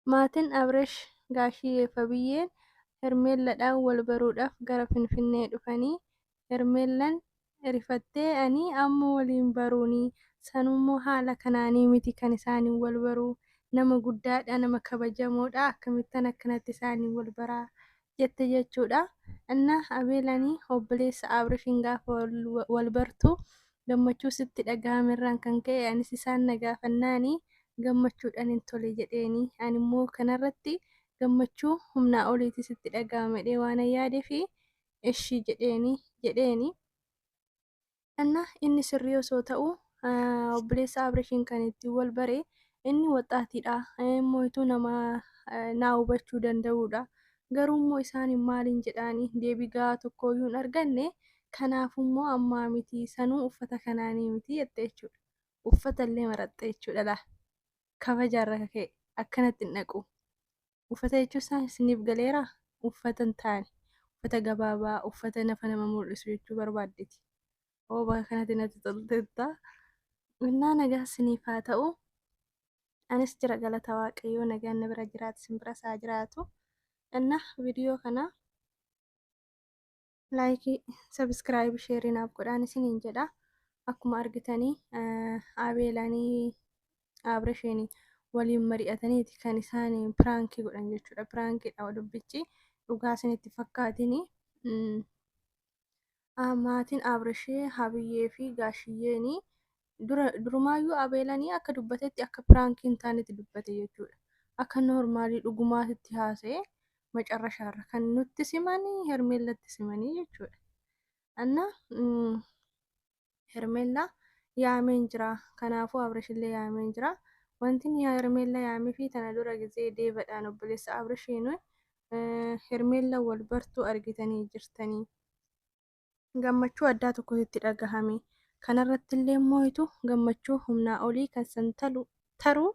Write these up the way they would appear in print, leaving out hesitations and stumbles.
Maatiin Abreesh Gaashiyee fi Abiyyeen Hermeellaadhaan wal baruudhaaf gara Finfinnee dhufanii Hermeellaan rifattee ani amma waliin baruunii sanummoo haala kanaanii miti kan isaaniin wal baruu nama guddaadha nama kabajamoodha akkamittan akkanatti isaaniin wal baraa jette jechuudha. Innaa Abeelanii obboleessa Abreeshiin gaafa wal bartu gammachuu sitti dhaga'amerraan kan ka'e anis isaan nagaafannaanii gammachuudhaan hin tole jedheeni animmoo kanarratti gammachuu humnaa oliitii sitti dhaga'ame waan yaadeef ishii jedheeni እና inni sirrii osoo ta'u obboleessa Abreeshiin kan ittiin wal bare inni waxaatiidha moo'ituu nama naa hubachuu danda'udha garuu immoo isaan maaliin jedhaanii deebii gahaa tokkoyyuu hin arganne kanaafummoo ammaa miti sanuu uffata kanaanii miti jette jechuudha uffata illee maraxxe jechuudha kabajaarra ka'e akkanatti hin dhaqu uffata jechuun isiniif galeera uffata hin taane uffata gabaabaa uffata nafa nama mul'isu jechuu barbaaddeti bakka kanatti natti toltetta innaa nagaa isiniif haa ta'u anis jira galata waaqayyoo nagaan na bira jiraatu isin bira isaa jiraatu እና ቪዲዮ kana laayikii sabskiraayib sheerii naaf godhaan isiniin jedha akkuma argitanii Abeelanii Abreeshiin waliin mari'ataniiti kan isaan piraankii godhan jechuudha. Piraankiidha dubbichi dhugaa isinitti fakkaatiin maatiin Abreeshii Abiyyee fi Gaashiyyeen durumaayyuu Abeelanii akka dubbatetti akka piraankii hin taanetti dubbate jechuudha. Akka noormaalii dhugumaatitti haasa'e macarrashaarra kan nutti simanii hermeellatti simanii jechuudha. Anna hermeellaa yaameen jira kanaafuu Abreeshillee yaameen jira. Wanti hermeellaa yaamee fi tana dura gizee deebadhaan obboleessa Abreeshiin hermeellaa wal bartuu argitanii jirtanii. Gammachuu addaa tokkotti dhagahame. Kanarratti illee moo'itu gammachuu humnaa olii kan san taruu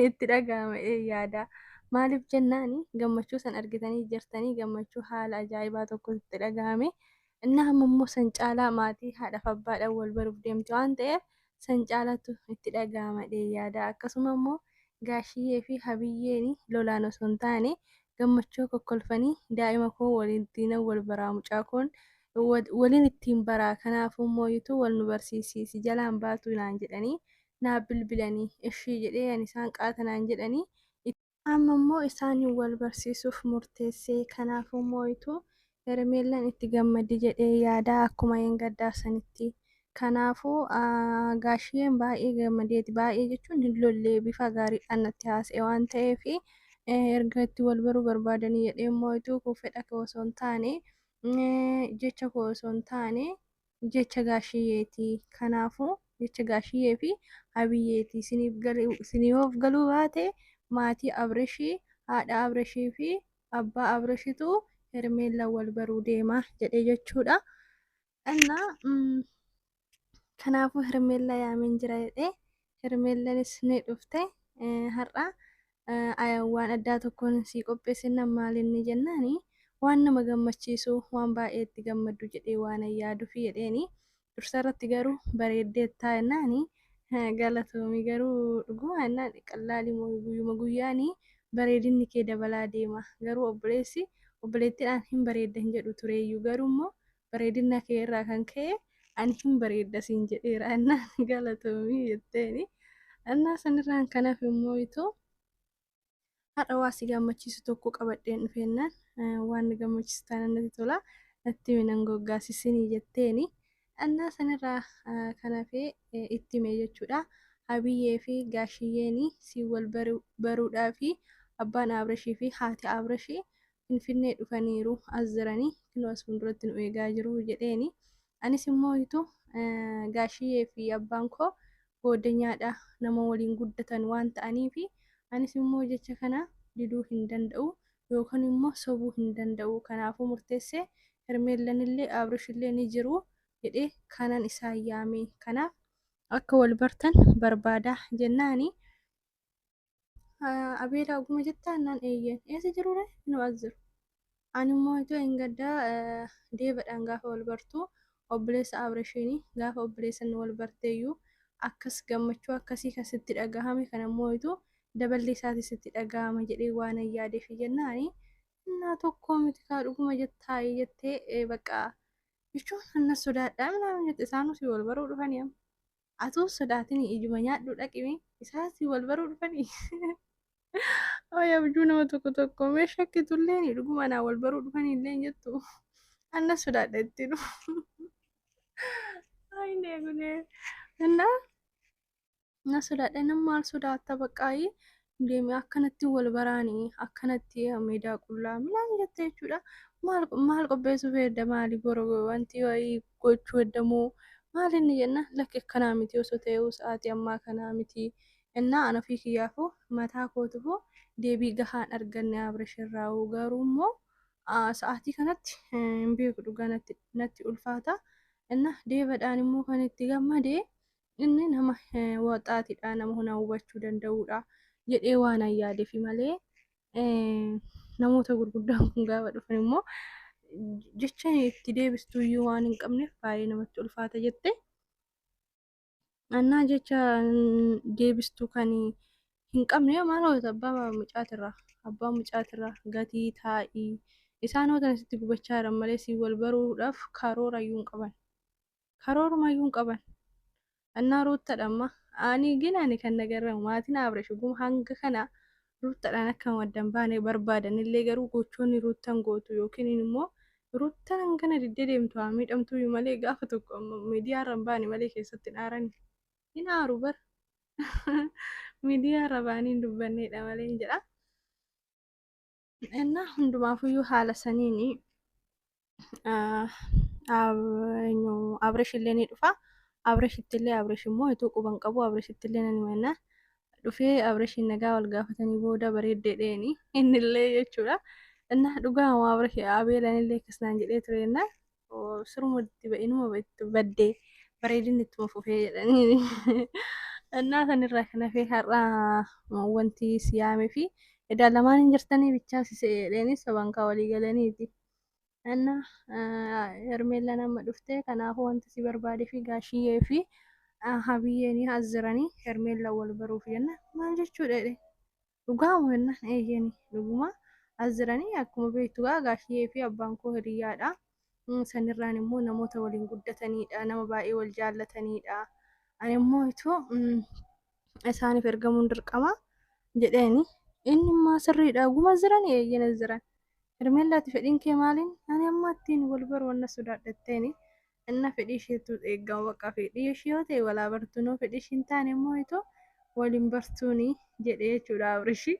itti dhagahame yaada. Maaliif jennaani gammachuu san argitanii jirtanii gammachuu haala ajaa'ibaa tokkotti itti dhagahame. Inni ammoo san caalaa maatii haadhaaf abbaadhaan wal baruuf deemti waan ta'eef san caalaatu itti dhagahama yaada. Akkasuma immoo Gaashiyyee fi Abiyyeen lolaan osoo hin taane gammachuu kokkolfanii daa'ima koo waliin wal baraa mucaa koon waliin ittiin baraa kanaafuu moo'ituu wal nu barsiisi jalaan baatu naan jedhanii naaf bilbilanii ishii jedhee ani isaan qaatanaan jedhanii amma immoo isaanii wal barsiisuuf murteessee kanaafuu moo'ituu hermeellaan itti gammaddi jedhee yaada akkuma hin gaddaasanitti. Kanaafuu Gaashiyyeen baay'ee gammadeeti baay'ee jechuun hin lollee bifa gaariidhaan natti haasa'e waan ta'eef erga itti wal baruu barbaadanii jedhee moo'ituu koo fedha koo osoo hin taane jecha koo osoo hin taane jecha Gaashiyyeeti. Kanaafuu jecha Gaashiyyee fi Abiyyeeti isiniif galuu baate maatii Abreeshii haadha Abreeshii fi abbaa Abreeshiitu hermeellaan wal baruu deema jedhee jechuudha. Innaa kanaafuu hermeellaa yaameen jira jedhee hermeellaanis ni dhufte har'a waan addaa tokkoon sii qopheessinaan maalinni jennaani waan nama gammachiisu waan baay'ee itti gammaddu jedhee waan yaaduuf jedheeni dursarratti garuu bareeddeettaa jennaani galatoomii garuu dhuguma jennaan qallaalii guyyuma guyyaanii bareedinni kee dabalaa deema garuu obboleettiidhaan hin bareedda hin jedhu tureeyyuu garuu immoo bareedina kee irraa kan ka'e ani hin bareedda siin jedheera jennaan galatoomii jetteeni innaa sanirraan kanaaf immoo har'a waa si gammachiisu tokko qabadheen dhufeennaan waan na gammachiisu taanaan natti tola natti minan goggaasisinii jetteeni innaa sanirraa kanaafee itti hime jechuudha. Abiyyee fi Gaashiyyeen si wal baruudhaa fi abbaan Abreeshii fi haati Abreeshii Finfinnee dhufaniiru as jiranii kunoo as fuulduratti nu eegaa jiru jedheeni anis immoo Gaashiyyee fi abbaan koo booddanyaadha nama waliin guddatan waan ta'aniif anis immoo jecha kana diduu hin danda'u yookaan immoo sobuu hin danda'u kanaafuu murteessee hermeellaan illee Abreeshillee ni jiru jedhee kanan isaan yaame kanaaf akka wal bartan barbaada jennaani Abeelaa oguma jettaa naan eeyyan eessa jirure nu as jiru ani immoo hin gaddaa deebadhaan gaafa wal bartu obboleessa Abreeshiin gaafa obboleessan wal barteeyyuu akkas gammachuu akkasii kasitti dhagahame kana immoo daballee isaatis itti dhaga'ama jedhee waan yaadeef jennaani innaa tokkoo miti kaa dhuguma jettaayee jettee bakka jechuun anna sodaadhaa minaan jette isaanus wal baruu dhufanii amma atuu sodaatin ijuma nyaadhu dhaqime isaas wal baruu dhufanii Oya abjuu nama tokko mee shakkitulleen dhuguma naa wal baruu dhufanii illee jettu anna sodaadha itti dhufu ayinee gudee innaa na sodaadha nam maal sodaatta baqqaayii deemee akkanatti wal baraanii akkanatti meedaa qullaa minaan jette jechuudha maal qopheessuuf edda maali boro wanti wayii gochuu eddamoo maal inni jenna lakki akkanaa miti osoo ta'uu sa'aatii ammaa kanaa miti innaa ana ofii kiyyaafuu mataa kootuufuu deebii gahaan arganne Abirashirraa'u garuu immoo sa'aatii kanatti hin beeku dhugaa natti ulfaata innaa deebadhaan immoo kan itti gammadee inni nama waxaatiidha nama huna hubachuu danda'uudha jedhee waan yaadeef malee namoota gurguddaan kun gaafa dhufan immoo jecha itti deebistuu iyyuu waan hin qabneef baay'ee namatti ulfaata jette annaa jecha deebistuu kan hin qabne maaloo abbaa mucaatirraa gatii taa'ii isaan hootan sitti gubachaa jiran malee si wal baruudhaaf karoorumayyuu hin qaban annaa ruuttadhamma ani ginaani kan nagarran maatiin Abirash gum hanga kana ruuttadhaan akka waddan baane barbaadan illee garuu gochoonni ruuttan gootu yookiin immoo ruuttan hangana diddee deemtu haa miidhamtuu malee gaafa tokko miidiyaarra hin baane malee keessatti dhaarani hin aaru bar miidiyaarra baanii hin dubbanneedha malee jedha innaa hundumaafuyyuu haala saniini Abirash illee ni dhufa Abirashittillee Abirash immoo ituu quban qabu Abirashittillee nani manna dhufee Abirashin nagaa wal gaafatanii booda bareeddeedheeni innillee jechuudha innaa dhugaa Abirash Abeelanillee akkasnaan jedhee ture innaa siruma itti ba'inuma baddee bareedinni ittuma fufee jedhanii innaa sanirraa kan hafee har'aa wanti siyaamee fi edaa lamaan hin jirtanii bichaa siseedheeni sabankaa walii galaniiti Anna Hermeella nama dhuftee kanaafuu wanti si barbaadee fi gaashiyyee fi habiyyeen hazziranii Hermeella wal baruuf jenna maal jechuudha dhugaama jenna eeyyanii dhuguma hazziranii akkuma beektu gaashiyyee fi abbaan koo hiriyyaadha sanirraan immoo namoota waliin guddataniidha nama baay'ee wal jaallataniidha ani immoo itoo isaaniif ergamuun dirqama jedheeni inni immoo sirriidha dhuguma ziranii eeyyana ziran Hermeellaati fedhiin kee maaliin ani amma ittiin wal baru wanna sodaadhatteeni inna fedhii isheetu eeggamu bakka fedhii ishee yoo ta'e walaa bartuunoo fedhii ishiin taane immoo itoo waliin bartuuni jedhee jechuudha Abirishi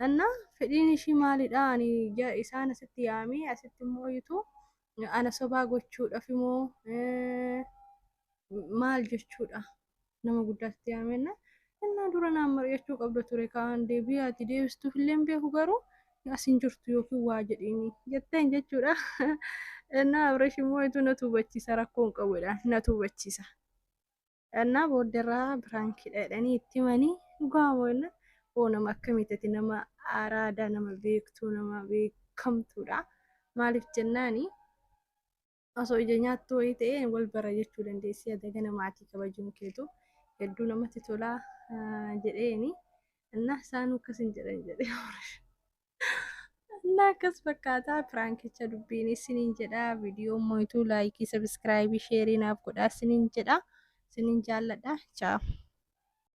inna fedhiin ishii maalidha ani isaan asitti yaamee asitti immoo itoo ana sobaa gochuudhaaf immoo maal jechuudha nama guddaatti yaamenna inna dura naan mari'achuu qabda ture kaan deebi'aati deebistuuf illee beeku garuu asin jirtu yookiin waa jedhini jetteen jechuudha innaa Abirash immoo itu na tuubachiisa rakkoon qabudha na tuubachiisa innaa booddarraa biraankiidha jedhanii itti himanii dhugaamo jenna nama akkamiitati nama araadaa nama beektuu nama beekamtuudha maaliif jennaani osoo ija nyaattu wayii ta'e wal bara jechuu dandeessi adagana maatii kabajuun keetu hedduu namatti tolaa jedheeni innaa isaanuu akkasin jedhan jedhee Nakas fakkaata piraankicha dubbiin isiniin jedha viidiyoo mo'ituu laayikii sabiskiraaybii sheerii naaf godhaa isiniin jedha isiniin jaalladha ciao